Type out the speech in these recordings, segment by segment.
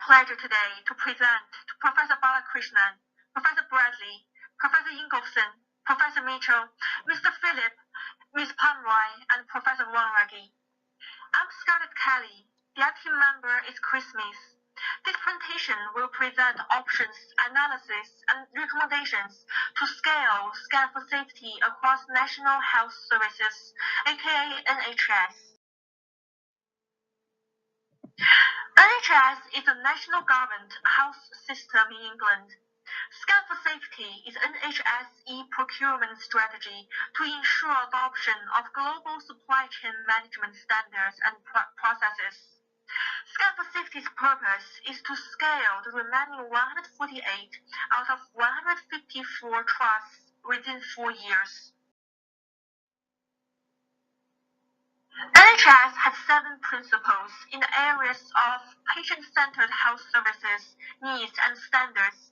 pleasure today to present to Professor Balakrishnan, Professor Bradley, Professor Ingolfson, Professor Mitchell, Mr. Philip, Ms. Pomeroy, and Professor Wanragi. I'm Scarlett Kelly. The team member is Chris Smith. This presentation will present options, analysis, and recommendations to scale scan for safety across national health services, aka NHS. NHS is a national government health system in England. Scan for Safety is NHS eProcurement strategy to ensure adoption of global supply chain management standards and processes. Scan for Safety's purpose is to scale the remaining 148 out of 154 trusts within 4 years. NHS has 7 principles in the areas of patient-centered health services, needs and standards,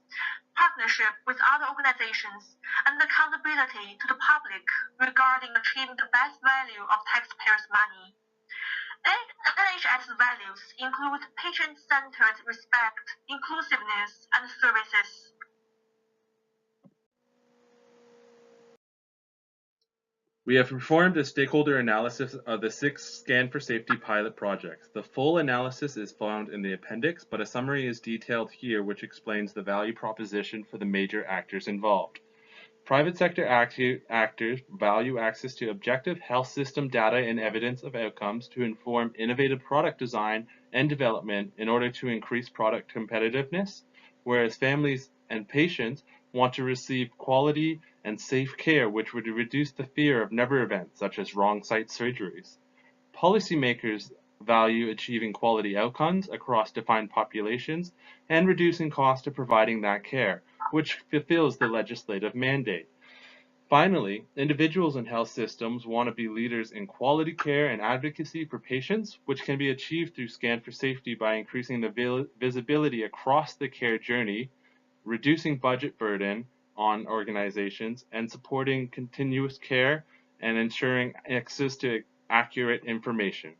partnership with other organizations, and accountability to the public regarding achieving the best value of taxpayers' money. NHS values include patient-centered respect, inclusiveness, and services. We have performed a stakeholder analysis of the 6 Scan for Safety pilot projects. The full analysis is found in the appendix, but a summary is detailed here which explains the value proposition for the major actors involved. Private sector actors value access to objective health system data and evidence of outcomes to inform innovative product design and development in order to increase product competitiveness, whereas families and patients want to receive quality and safe care which would reduce the fear of never events such as wrong site surgeries. Policymakers value achieving quality outcomes across defined populations and reducing cost of providing that care, which fulfills the legislative mandate. Finally, individuals and health systems want to be leaders in quality care and advocacy for patients, which can be achieved through Scan for Safety by increasing the visibility across the care journey, reducing budget burden on organizations, and supporting continuous care and ensuring access to accurate information.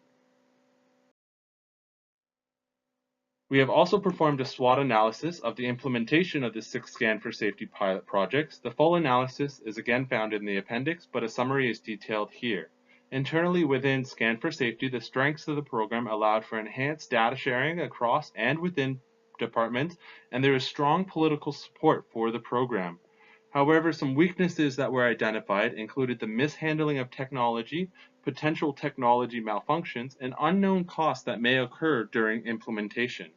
We have also performed a SWOT analysis of the implementation of the 6 Scan for Safety pilot projects. The full analysis is again found in the appendix, but a summary is detailed here. Internally within Scan for Safety, the strengths of the program allowed for enhanced data sharing across and within departments, and there is strong political support for the program. However, some weaknesses that were identified included the mishandling of technology, potential technology malfunctions, and unknown costs that may occur during implementation.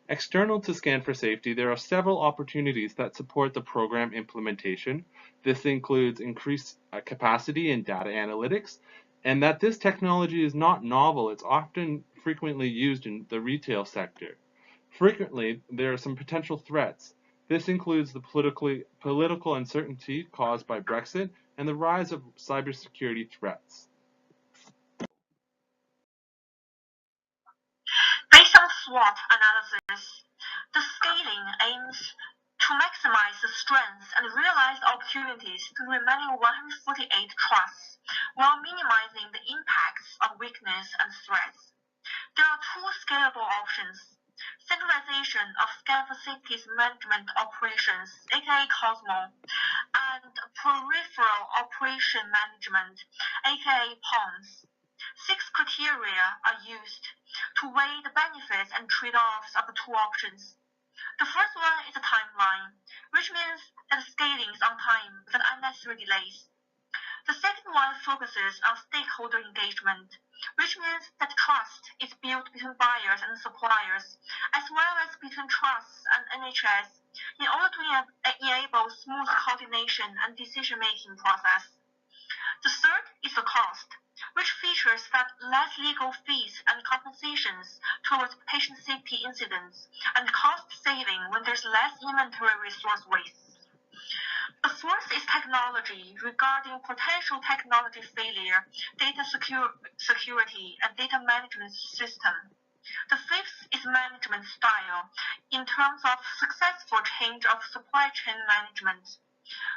External to Scan for Safety, there are several opportunities that support the program implementation. This includes increased capacity in data analytics, and that this technology is not novel, it's often frequently used in the retail sector. Frequently, there are some potential threats. This includes the political uncertainty caused by Brexit and the rise of cybersecurity threats. Based on SWOT analysis, the scaling aims to maximize the strengths and realize opportunities to the remaining 148 trusts while minimizing the impacts of weakness and threats. There are 2 scalable options: centralization of Scan for Safety's management operations, aka COSMO, and peripheral operation management, aka POMS. 6 criteria are used to weigh the benefits and trade-offs of the 2 options. The first one is a timeline, which means that scaling is on time without unnecessary delays. The second one focuses on stakeholder engagement, which means that trust is built between buyers and suppliers, as well as between trusts and NHS, in order to enable smooth coordination and decision-making process. The third is the cost, which features that less legal fees and compensations towards patient safety incidents and cost saving when there's less inventory resource waste. The fourth is technology regarding potential technology failure, data security, and data management system. The fifth is management style in terms of successful change of supply chain management.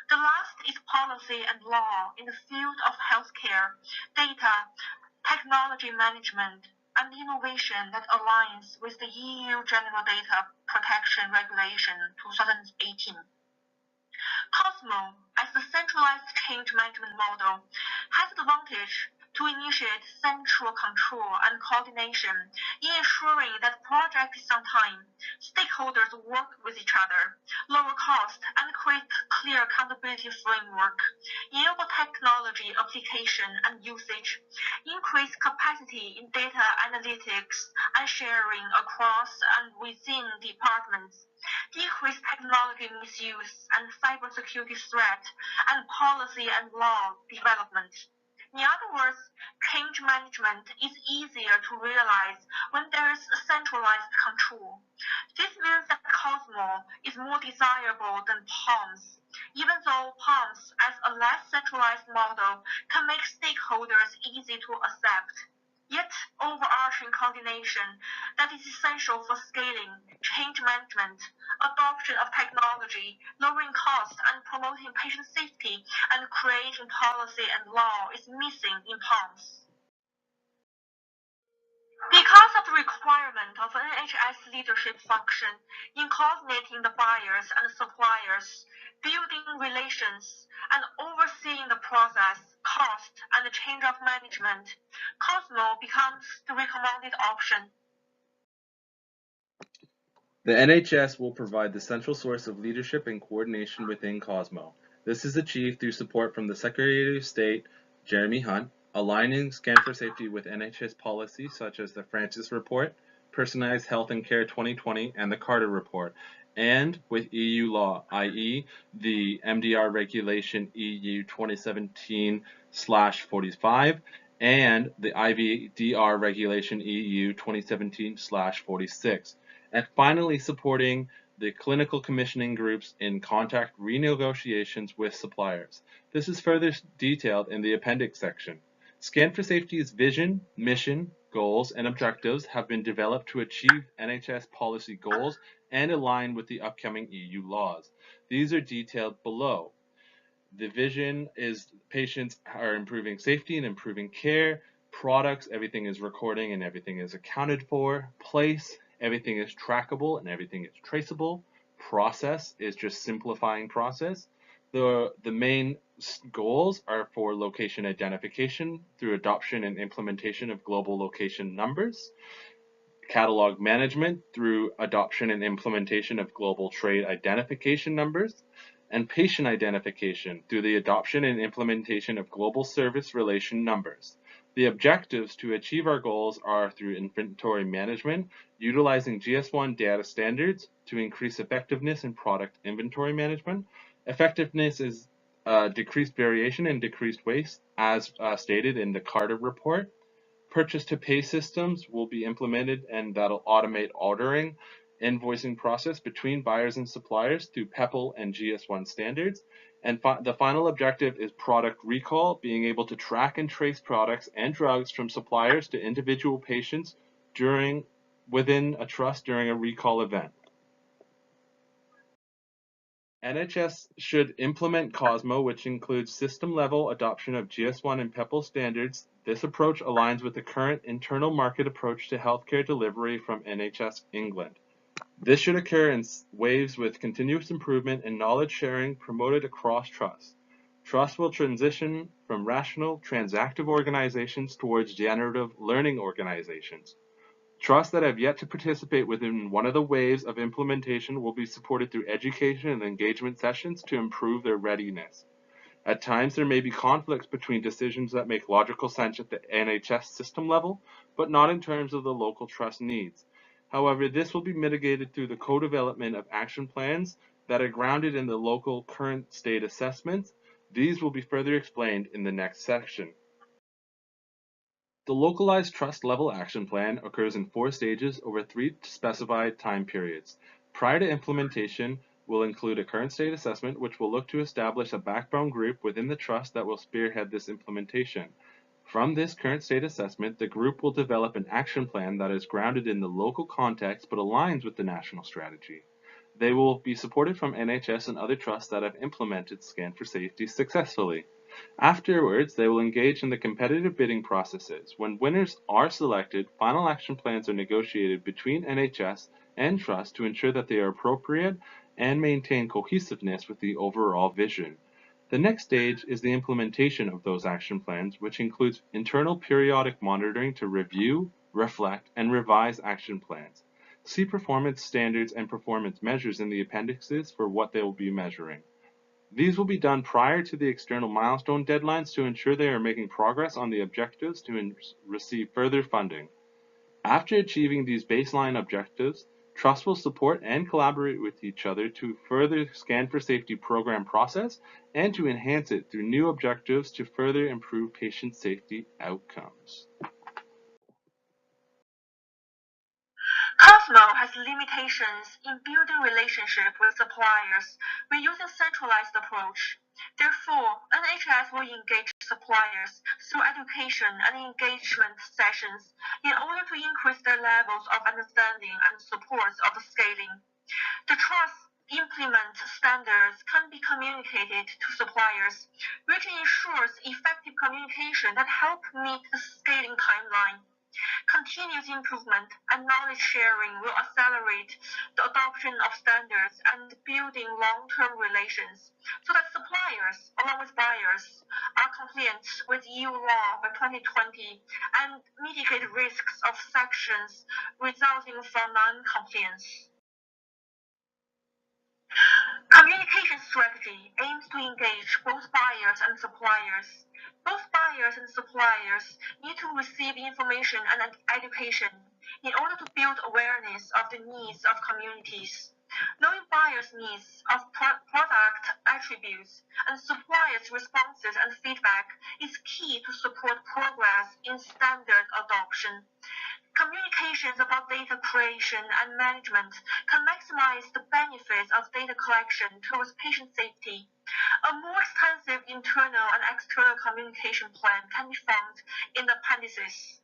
The last is policy and law in the field of healthcare, data, technology management, and innovation that aligns with the EU General Data Protection Regulation 2018. Cosmo, as the centralized change management model, has the advantage to initiate central control and coordination in ensuring that project is on time, stakeholders work with each other, lower cost, and create clear accountability framework, enable technology application and usage, increase capacity in data analytics and sharing across and within departments, decrease technology misuse and cybersecurity threat, and policy and law development. In other words, change management is easier to realize when there is centralized control. This means that Cosmo is more desirable than POMS, even though POMS as a less centralized model can make stakeholders easy to accept. Yet, overarching coordination that is essential for scaling, change management, adoption of technology, lowering costs, and promoting patient safety, and creating policy and law is missing in POMS. Because of the requirement of NHS leadership function in coordinating the buyers and suppliers, building relations, and overseeing the process, cost, and the change of management, Cosmo becomes the recommended option. The NHS will provide the central source of leadership and coordination within Cosmo. This is achieved through support from the Secretary of State, Jeremy Hunt, aligning Scan for Safety with NHS policies such as the Francis Report, Personalised Health and Care 2020, and the Carter Report, and with EU law, i.e. the MDR Regulation EU 2017/45 and the IVDR Regulation EU 2017/46. And finally, supporting the clinical commissioning groups in contract renegotiations with suppliers. This is further detailed in the appendix section. Scan for Safety's vision, mission, goals, and objectives have been developed to achieve NHS policy goals and align with the upcoming EU laws. These are detailed below. The vision is patients are improving safety and improving care. Products, everything is recording and everything is accounted for. Place, everything is trackable and everything is traceable. Process is just simplifying process. The main goals are for location identification through adoption and implementation of global location numbers. Catalog management through adoption and implementation of global trade identification numbers. And patient identification through the adoption and implementation of global service relation numbers. The objectives to achieve our goals are through inventory management, utilizing GS1 data standards to increase effectiveness in product inventory management. Effectiveness is decreased variation and decreased waste, as stated in the Carter Report. Purchase-to-pay systems will be implemented, and that'll automate ordering, invoicing process between buyers and suppliers through PEPL and GS1 standards. And the final objective is product recall, being able to track and trace products and drugs from suppliers to individual patients within a trust during a recall event. NHS should implement Cosmo, which includes system-level adoption of GS1 and PEPL standards. This approach aligns with the current internal market approach to healthcare delivery from NHS England. This should occur in waves with continuous improvement and knowledge sharing promoted across trusts. Trusts will transition from rational, transactive organizations towards generative learning organizations. Trusts that have yet to participate within one of the waves of implementation will be supported through education and engagement sessions to improve their readiness. At times, there may be conflicts between decisions that make logical sense at the NHS system level, but not in terms of the local trust needs. However, this will be mitigated through the co-development of action plans that are grounded in the local current state assessments. These will be further explained in the next section. The localized trust level action plan occurs in 4 stages over 3 specified time periods. Prior to implementation, will include a current state assessment, which will look to establish a backbone group within the trust that will spearhead this implementation. From this current state assessment, the group will develop an action plan that is grounded in the local context but aligns with the national strategy. They will be supported from NHS and other trusts that have implemented Scan for Safety successfully. Afterwards, they will engage in the competitive bidding processes. When winners are selected, final action plans are negotiated between NHS and Trust to ensure that they are appropriate and maintain cohesiveness with the overall vision. The next stage is the implementation of those action plans, which includes internal periodic monitoring to review, reflect, and revise action plans. See performance standards and performance measures in the appendices for what they will be measuring. These will be done prior to the external milestone deadlines to ensure they are making progress on the objectives to receive further funding. After achieving these baseline objectives, Trust will support and collaborate with each other to further Scan for Safety program process and to enhance it through new objectives to further improve patient safety outcomes. Cosmo has limitations in building relationship with suppliers. We're using centralized approach. Therefore, NHS will engage suppliers through education and engagement sessions in order to increase their levels of understanding and support of the scaling. The Trust implement standards can be communicated to suppliers, which ensures effective communication that help meet the scaling timeline. Continuous improvement and knowledge sharing will accelerate the adoption of standards and building long-term relations so that suppliers, along with buyers, are compliant with EU law by 2020 and mitigate risks of sanctions resulting from non-compliance. Communication strategy aims to engage both buyers and suppliers. Both buyers and suppliers need to receive information and education in order to build awareness of the needs of communities. Knowing buyers' needs of product attributes and suppliers' responses and feedback is key to support progress in standard adoption. Communications about data creation and management can maximize the benefits of data collection towards patient safety. A more extensive internal and external communication plan can be found in the appendices.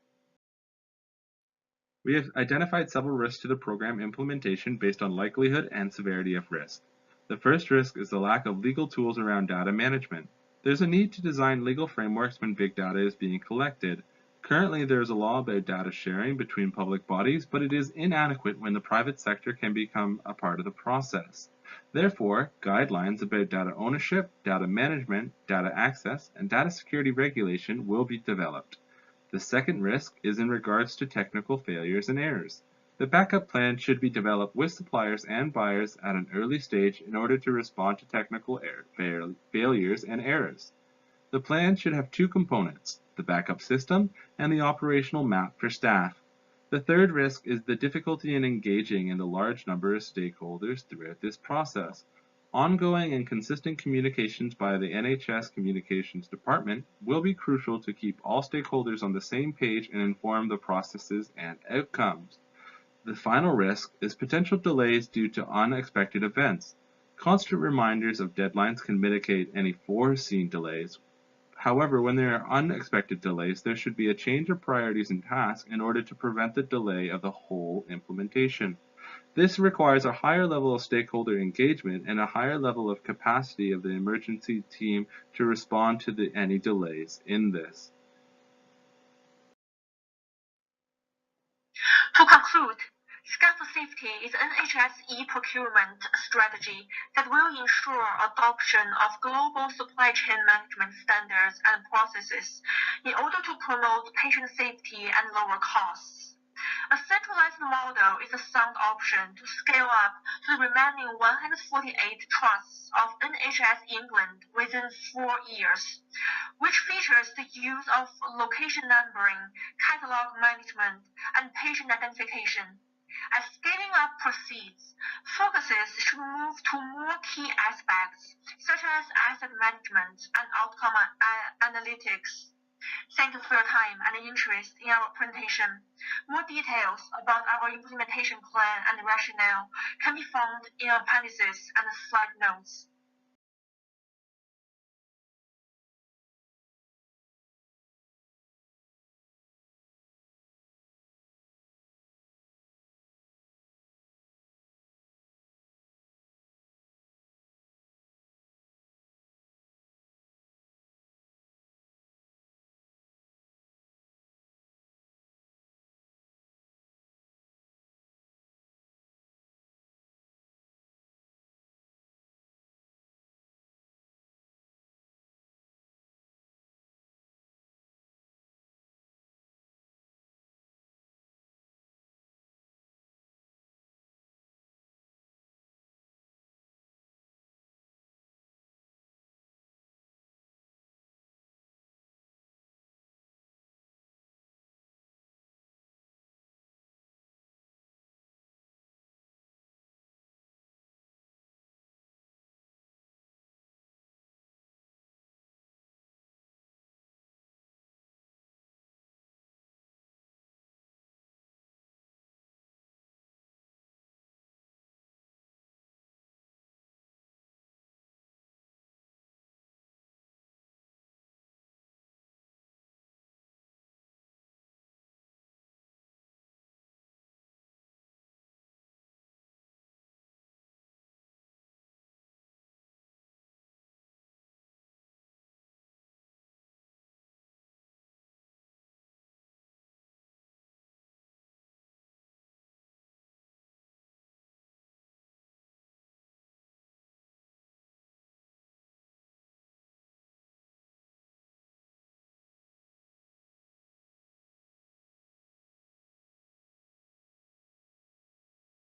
We have identified several risks to the program implementation based on likelihood and severity of risk. The first risk is the lack of legal tools around data management. There's a need to design legal frameworks when big data is being collected. Currently, there is a law about data sharing between public bodies, but it is inadequate when the private sector can become a part of the process. Therefore, guidelines about data ownership, data management, data access, and data security regulation will be developed. The second risk is in regards to technical failures and errors. The backup plan should be developed with suppliers and buyers at an early stage in order to respond to technical failures and errors. The plan should have two components, the backup system and the operational map for staff. The third risk is the difficulty in engaging in the large number of stakeholders throughout this process. Ongoing and consistent communications by the NHS Communications Department will be crucial to keep all stakeholders on the same page and inform the processes and outcomes. The final risk is potential delays due to unexpected events. Constant reminders of deadlines can mitigate any foreseen delays. However, when there are unexpected delays, there should be a change of priorities and tasks in order to prevent the delay of the whole implementation. This requires a higher level of stakeholder engagement and a higher level of capacity of the emergency team to respond to any delays in this. To conclude, Scan for Safety is NHS eProcurement strategy that will ensure adoption of global supply chain management standards and processes in order to promote patient safety and lower costs. A centralized model is a sound option to scale up to the remaining 148 trusts of NHS England within 4 years, which features the use of location numbering, catalog management, and patient identification. As scaling up proceeds, focuses should move to more key aspects, such as asset management and outcome analytics. Thank you for your time and interest in our presentation. More details about our implementation plan and rationale can be found in appendices and slide notes.